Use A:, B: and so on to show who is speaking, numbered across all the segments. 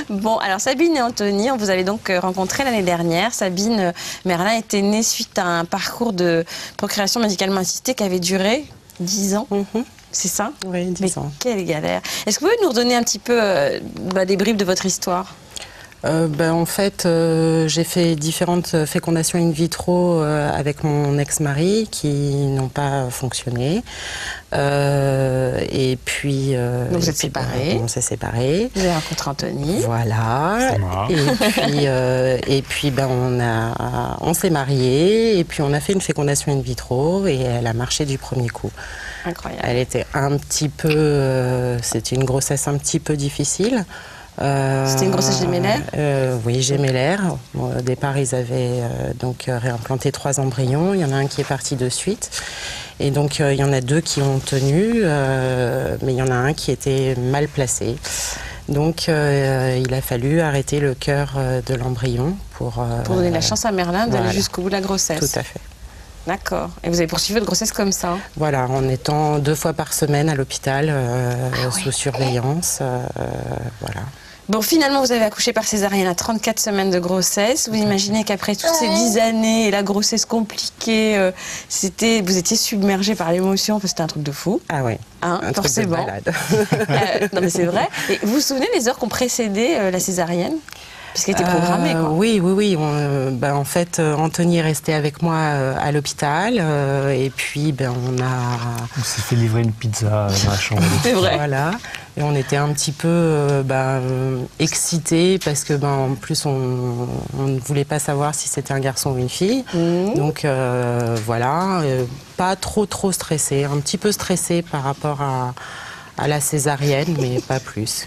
A: Bon, alors Sabine et Anthony, on vous avez donc rencontrés l'année dernière. Sabine Merlin était née suite à un parcours de procréation médicalement assistée qui avait duré 10 ans. C'est ça?
B: Oui, 10 ans.
A: Quelle galère. Est-ce que vous pouvez nous redonner un petit peu des bribes de votre histoire?
B: En fait, j'ai fait différentes fécondations in vitro avec mon ex-mari qui n'ont pas fonctionné. Et puis...
A: Donc vous êtes séparés.
B: On s'est séparés.
A: Vous avez rencontré Anthony.
B: Voilà. Et puis on s'est mariés et puis on a fait une fécondation in vitro et elle a marché du premier coup.
A: Incroyable.
B: Elle était un petit peu... c'était une grossesse un petit peu difficile.
A: C'était une grossesse gémellaire?
B: Oui, gémellaire. Bon, au départ, ils avaient réimplanté 3 embryons. Il y en a un qui est parti de suite. Et donc, il y en a 2 qui ont tenu, mais il y en a un qui était mal placé. Donc, il a fallu arrêter le cœur de l'embryon pour
A: donner la chance à Merlin d'aller jusqu'au bout de la grossesse.
B: Tout à fait.
A: D'accord. Et vous avez poursuivi votre grossesse comme ça?
B: Voilà, en étant 2 fois par semaine à l'hôpital, sous surveillance. Voilà.
A: Bon, finalement, vous avez accouché par césarienne à 34 semaines de grossesse. Vous imaginez qu'après toutes ces 10 années et la grossesse compliquée, vous étiez submergé par l'émotion, c'était un truc de fou.
B: Ah oui,
A: forcément.
B: Truc de malade.
A: Non mais c'est vrai. Et vous vous souvenez des heures qu'on précédait la césarienne? Puisqu'elle était programmée, quoi.
B: Oui. En fait, Anthony est resté avec moi à l'hôpital. Et puis, on
C: s'est fait livrer une pizza dans la chambre.
A: C'est vrai.
B: Voilà. Et on était un petit peu excités parce que, en plus, on ne voulait pas savoir si c'était un garçon ou une fille. Donc, voilà. Pas trop stressés. Un petit peu stressés par rapport à la césarienne, mais pas plus.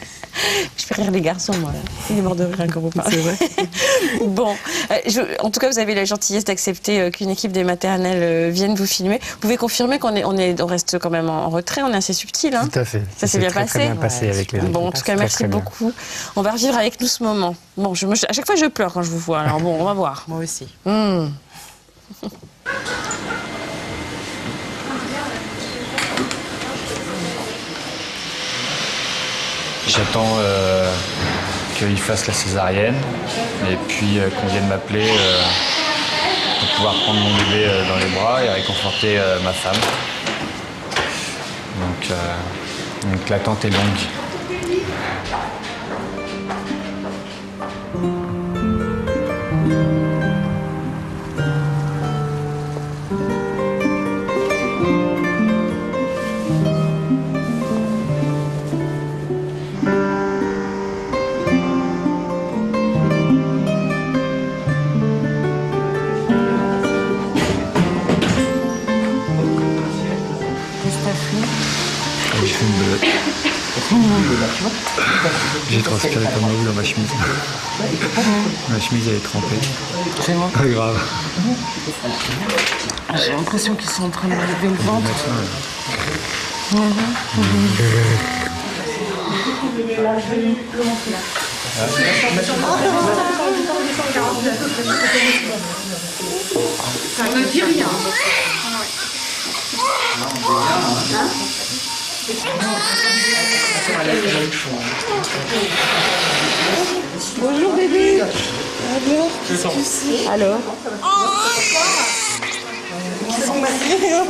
A: Je fais rire les garçons, moi. Il est mort de rire quand vous parlez.
B: C'est vrai.
A: Bon, en tout cas, vous avez la gentillesse d'accepter qu'une équipe des maternelles vienne vous filmer. Vous pouvez confirmer on reste quand même en retrait, on est assez subtil. Hein?
C: Tout à fait.
A: Ça s'est bien passé.
C: Très bien passé avec les.
A: Bon, en tout cas, merci beaucoup. On va revivre avec nous ce moment. Bon, à chaque fois, je pleure quand je vous vois. Alors bon, on va voir.
B: Moi aussi.
C: J'attends qu'il fasse la césarienne et puis qu'on vienne m'appeler pour pouvoir prendre mon bébé dans les bras et réconforter ma femme. Donc l'attente est longue. J'ai transpiré comme un ouf dans ma chemise. Ma chemise elle est trempée.
B: C'est moi.
C: Pas grave.
B: J'ai l'impression qu'ils sont en train de me lever le ventre.
D: Ça ne dit rien.
B: Bonjour bébé. Alors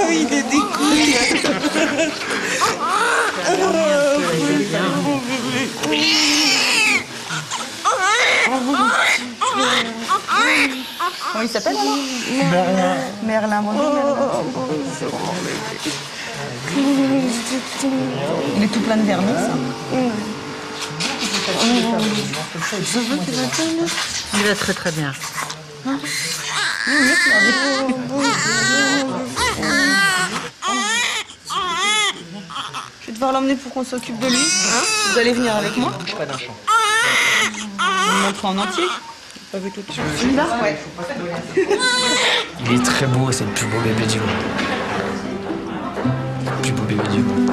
B: il est dégoûté.
D: Comment il s'appelle alors? Merlin. Il est tout plein de vernis, ça. Il va très très bien. Je vais devoir l'emmener pour qu'on s'occupe de lui. Hein? Vous allez venir avec moi? Je vais vous montrer en entier. Pas vu tout de suite. Celui-là? Ouais.
C: Il est très beau, c'est le plus beau bébé du monde. Le plus beau bébé du monde.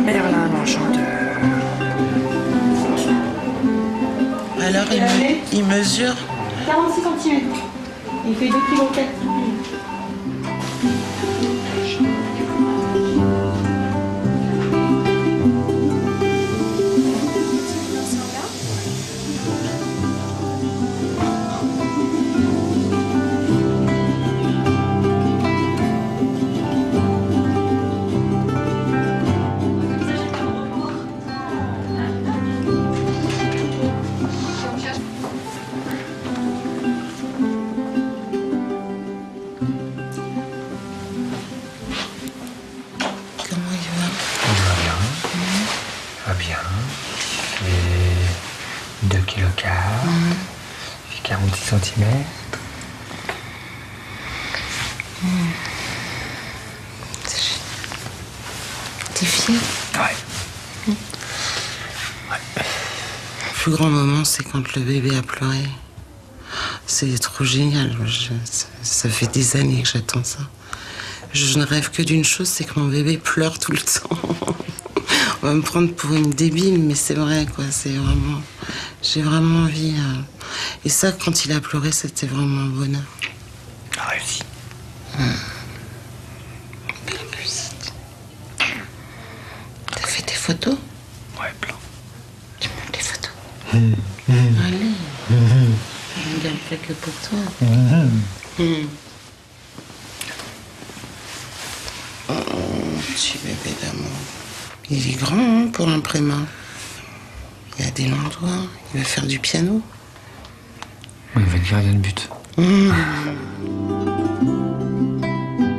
B: Merlin, l'enchanteur. Alors, il mesure
D: 46 cm. Il fait 2,4 kg.
C: l'écart. Il fait 46 cm.
B: T'es fière?
C: Ouais.
B: Le plus grand moment, c'est quand le bébé a pleuré. C'est trop génial. Ça fait des années que j'attends ça. Je ne rêve que d'une chose, c'est que mon bébé pleure tout le temps. On va me prendre pour une débile, mais c'est vrai, quoi. C'est vraiment... J'ai vraiment envie... Et ça, quand il a pleuré, c'était vraiment un bonheur.
C: Réussi.
B: Belle réussite. T'as fait des photos?
C: Ouais, plein.
B: Tu me montres des photos? Allez. On garde pas que pour toi. Oh, petit bébé d'amour. Il est grand, hein, pour un prémat. Il a des longs doigts. Il va faire du piano.
C: Il va être gardien de but.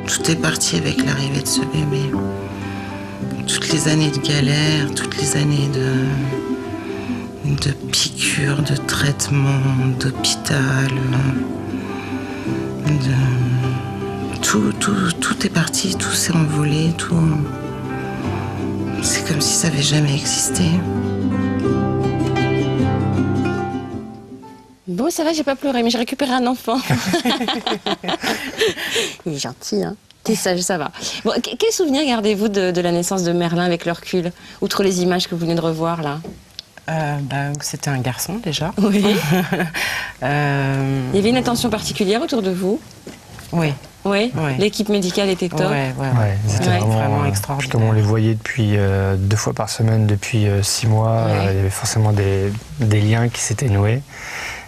B: Tout est parti avec l'arrivée de ce bébé. Toutes les années de galère, toutes les années de piqûres, de traitements, d'hôpital. Tout est parti, tout s'est envolé, tout... C'est comme si ça n'avait jamais existé.
A: Bon, ça va, j'ai pas pleuré, mais j'ai récupéré un enfant. Il est gentil, hein. T'es sage, ça va. Bon, quel souvenir gardez-vous de la naissance de Merlin avec le recul, outre les images que vous venez de revoir, là?
B: C'était un garçon, déjà.
A: Oui. Il y avait une attention particulière autour de vous?
B: Oui.
A: Oui.
B: Ouais.
A: L'équipe médicale était top?
B: Ouais.
C: C'était
A: Ouais.
C: vraiment
B: extraordinaire.
C: Comme on les voyait depuis 2 fois par semaine, depuis 6 mois,
A: Ouais.
C: il y avait forcément des liens qui s'étaient noués.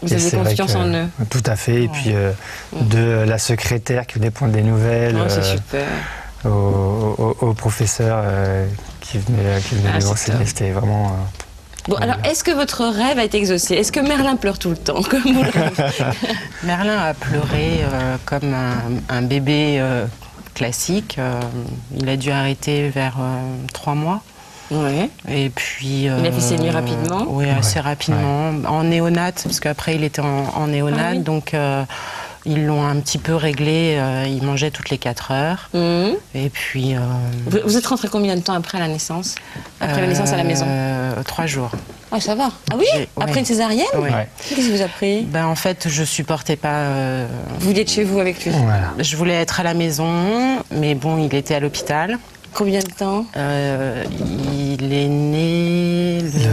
A: Vous
C: Et
A: aviez
C: c'est vrai
A: confiance
C: que-
A: en eux?
C: Tout à fait. Et puis de la secrétaire qui venait prendre des nouvelles,
A: Oh, c'est super.
C: au professeur qui venait
A: Ah,
C: nous
A: c'est
C: enseigner.
A: top.
C: C'était vraiment...
A: Bon, alors, est-ce que votre rêve a été exaucé? Est-ce que Merlin pleure tout le temps, comme vous le rêvez?
B: Merlin a pleuré comme un bébé classique. Il a dû arrêter vers 3 mois.
A: Ouais.
B: Et puis...
A: Il a fait ses nuits rapidement?
B: Oui, assez rapidement. En néonate, parce qu'après il était en néonate,
A: Ah oui.
B: donc ils l'ont un petit peu réglé. Il mangeait toutes les 4 heures.
A: Mhm.
B: Et puis...
A: Vous êtes rentré combien de temps après la naissance? Après la naissance à la maison?
B: 3 jours.
A: Ah, ça va. Ah oui? Après
B: ouais.
A: une césarienne?
B: Oui.
C: Ouais.
A: Qu'est-ce qui vous a pris?
B: Ben, en fait, je supportais pas...
A: Vous vouliez être chez vous avec lui?
C: Voilà.
B: Je voulais être à la maison, mais bon, il était à l'hôpital.
A: Combien de temps?
B: Il est né
C: Le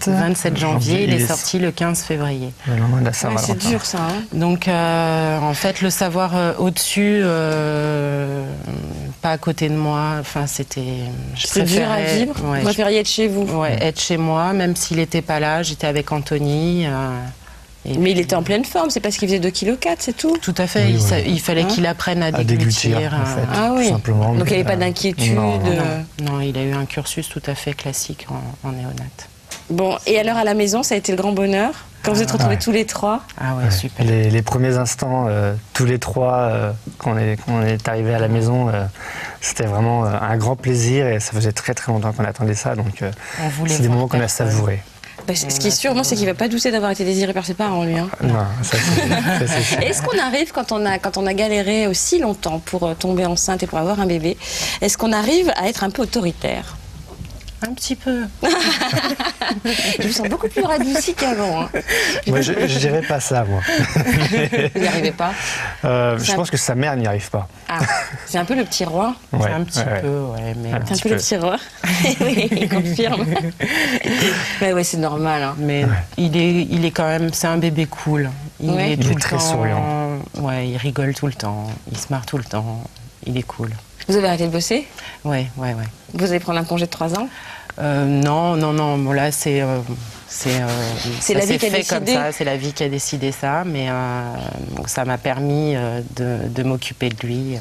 B: 27 janvier, il est sorti le 15 février.
C: Le lendemain de la
A: Ouais,
C: Saint-Valentin.
A: c'est dur, ça. Hein.
B: Donc, en fait, le savoir au-dessus, pas à côté de moi, enfin, c'était...
A: C'est dur à vivre.
B: Ouais,
A: Vous préfériez être chez vous?
B: ouais, être chez moi, même s'il n'était pas là, j'étais avec Anthony. Et
A: Mais il était en pleine forme, c'est parce qu'il faisait 2,4 kg, c'est tout?
B: tout à fait,
C: Oui, oui.
B: il fallait
A: Hein
B: qu'il apprenne à
C: À déglutir,
B: déglutir.
C: en fait.
A: Ah oui.
C: Tout simplement.
A: Donc il n'y avait
C: Mais,
A: pas d'inquiétude?
C: non, non,
B: Non, il a eu un cursus tout à fait classique en néonate.
A: Bon, et alors à la maison, ça a été le grand bonheur? Quand vous êtes retrouvés
C: ouais.
A: tous les trois?
B: Ah ouais,
C: Ouais.
B: super.
C: Les premiers instants, tous les trois, quand on est arrivé à la maison, c'était vraiment un grand plaisir et ça faisait très très longtemps qu'on attendait ça. Donc
B: On voulait
C: c'est des
B: voir
C: moments qu'on a
B: personne.
C: savourés.
A: Bah, ce qui est sûr, moi, c'est qu'il ne va pas douter d'avoir été désiré par ses parents, lui. Hein.
C: Non, ça c'est sûr.
A: Est-ce qu'on arrive, quand on a galéré aussi longtemps pour tomber enceinte et pour avoir un bébé, est-ce qu'on arrive à être un peu autoritaire?
B: Un petit peu.
A: Je me sens beaucoup plus radoucie qu'avant. Hein.
C: Moi, je dirais pas ça, moi.
A: Vous n'y arrivez pas?
C: Je pense que sa mère n'y arrive pas.
A: Ah, c'est un peu le petit roi.
C: Ouais,
B: un petit
C: ouais, ouais.
B: peu, ouais, mais...
C: Un
A: C'est un
C: petit
A: peu le
C: peu.
A: petit roi. Oui, il confirme. Mais ouais, c'est normal. Hein.
B: Mais il est quand même, c'est un bébé cool.
A: Ouais.
B: Est
C: Il
B: tout
C: est
B: le
C: très
B: temps-
C: souriant.
B: Ouais, il rigole tout le temps, il se marre tout le temps, il est cool.
A: Vous avez arrêté de bosser?
B: Ouais.
A: Vous allez prendre un congé de 3 ans?
B: Non, bon là c'est
A: C'est
B: ça
A: la vie
B: s'est
A: qui a
B: fait comme
A: décidé.
B: ça, c'est la vie qui a décidé ça, mais donc ça m'a permis de m'occuper de lui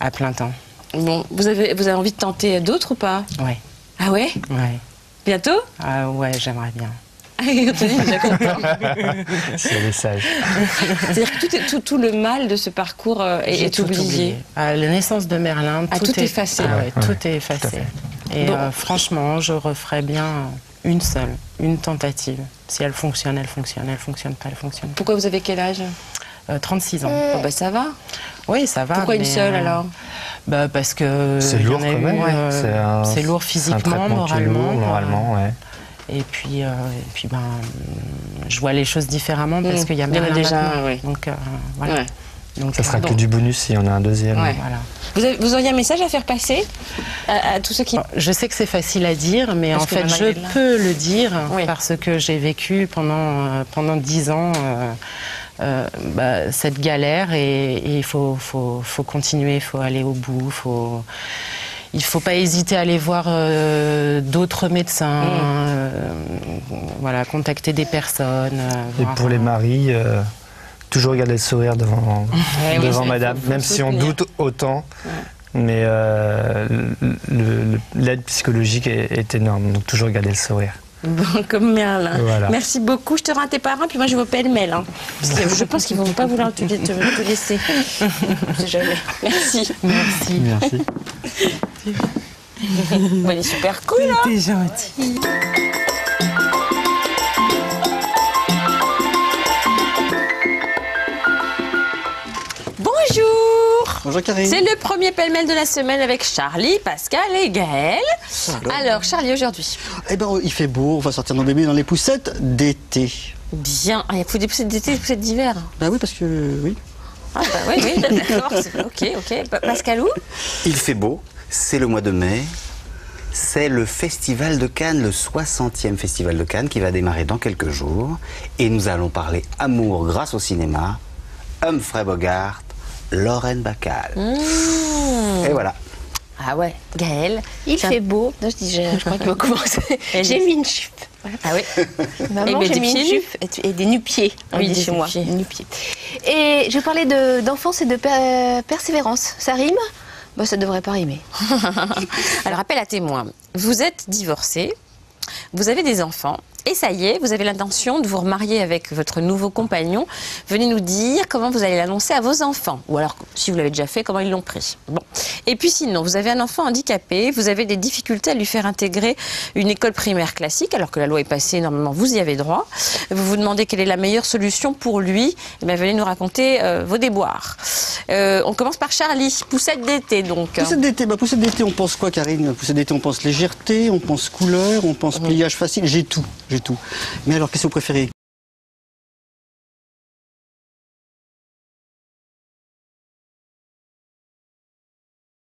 B: à plein temps.
A: Bon, vous avez envie de tenter d'autres ou pas?
B: Ouais,
A: Ah ouais?
B: ouais.
A: Bientôt?
B: Ah ouais, j'aimerais bien.
A: Ah, Anthony est déjà content.
C: C'est les sages.
A: C'est-à-dire que tout le mal de ce parcours
B: J'ai
A: est
B: tout
A: oublié.
B: À la naissance de Merlin,
A: Ah, tout est effacé.
B: Ah ouais,
C: Ouais,
B: tout
C: ouais,
B: est effacé.
C: fait.
B: Et
A: Bon.
B: franchement, je referais bien Une seule, une tentative. Si elle fonctionne, elle fonctionne. Elle fonctionne pas, elle fonctionne pas.
A: Pourquoi vous avez quel âge?
B: 36 ans.
A: Oh, bah, ça va.
B: Oui, ça va.
A: Pourquoi une seule alors?
B: Bah, parce que
E: C'est lourd quand même.
B: c'est lourd physiquement, moralement.
E: Ouais.
B: Et puis ben, je vois les choses différemment parce qu'il y a Merlin
A: déjà,
B: maintenant.
A: ouais.
B: Donc voilà.
A: Ouais.
B: Donc,
E: Ça sera que du bonus s'il y en a un deuxième.
A: Ouais.
B: Voilà.
A: Vous auriez un message à faire passer à tous ceux qui...
B: Je sais que c'est facile à dire, mais
A: Parce
B: en
A: que
B: fait,
A: maman
B: je
A: est là.
B: peux le dire
A: Oui.
B: parce que j'ai vécu pendant 10 ans cette galère et il faut continuer, il faut aller au bout, il ne faut pas hésiter à aller voir d'autres médecins, voilà, contacter des personnes.
E: Et pour les maris, toujours garder le sourire devant madame, même si on doute autant. Mais l'aide psychologique est énorme, donc toujours garder le sourire.
A: Bon, comme Merlin.
E: Voilà.
A: Merci beaucoup. Je te rends à tes parents, puis moi je vais au pêle-mêle. Hein, parce que je pense qu'ils ne vont pas vouloir te laisser. Je sais jamais. Merci.
B: Merci.
E: Merci.
A: Bon, elle est super cool. Hein.
B: T'es gentil.
A: Bonjour.
F: Bonjour Karine.
A: C'est le premier pêle-mêle de la semaine avec Charlie, Pascal et Gaël. Alors Charlie, aujourd'hui.
F: Eh ben, il fait beau, on va sortir nos bébés dans les poussettes d'été.
A: Bien. Ah, il faut des poussettes d'été, des poussettes d'hiver.
F: Bah oui, parce que oui.
A: Ah bah oui, d'accord. Ok. Pascalou?
G: Il fait beau, c'est le mois de mai. C'est le Festival de Cannes, le 60e Festival de Cannes qui va démarrer dans quelques jours. Et nous allons parler amour grâce au cinéma. Humphrey Bogart, Lorraine Bacall. Et voilà.
A: Ah ouais, Gaël.
H: Il fait beau. Non, je crois qu'il va commencer. J'ai mis une jupe.
A: Ah oui.
H: Maman,
A: Et
H: j'ai
A: des
H: mis une
A: pieds nus.
H: jupe et des nu-pieds. On
A: Oui,
H: dit
A: des
H: chez moi.
A: nu-pieds.
H: Nu-pieds. Et je parlais d'enfance et de persévérance. Ça rime? Bah, ça devrait pas rimer.
A: Alors, appel à témoins. Vous êtes divorcé, vous avez des enfants, et ça y est, vous avez l'intention de vous remarier avec votre nouveau compagnon. Venez nous dire comment vous allez l'annoncer à vos enfants. Ou alors, si vous l'avez déjà fait, comment ils l'ont pris. Bon. Et puis sinon, vous avez un enfant handicapé, vous avez des difficultés à lui faire intégrer une école primaire classique, alors que la loi est passée, normalement, vous y avez droit. Vous vous demandez quelle est la meilleure solution pour lui. Eh bien, venez nous raconter vos déboires. On commence par Charlie, poussette d'été donc.
F: Poussette d'été, on pense quoi Karine? Poussette d'été, on pense légèreté, on pense couleur, on pense pliage facile, j'ai tout. Mais alors, qu'est-ce que vous préférez?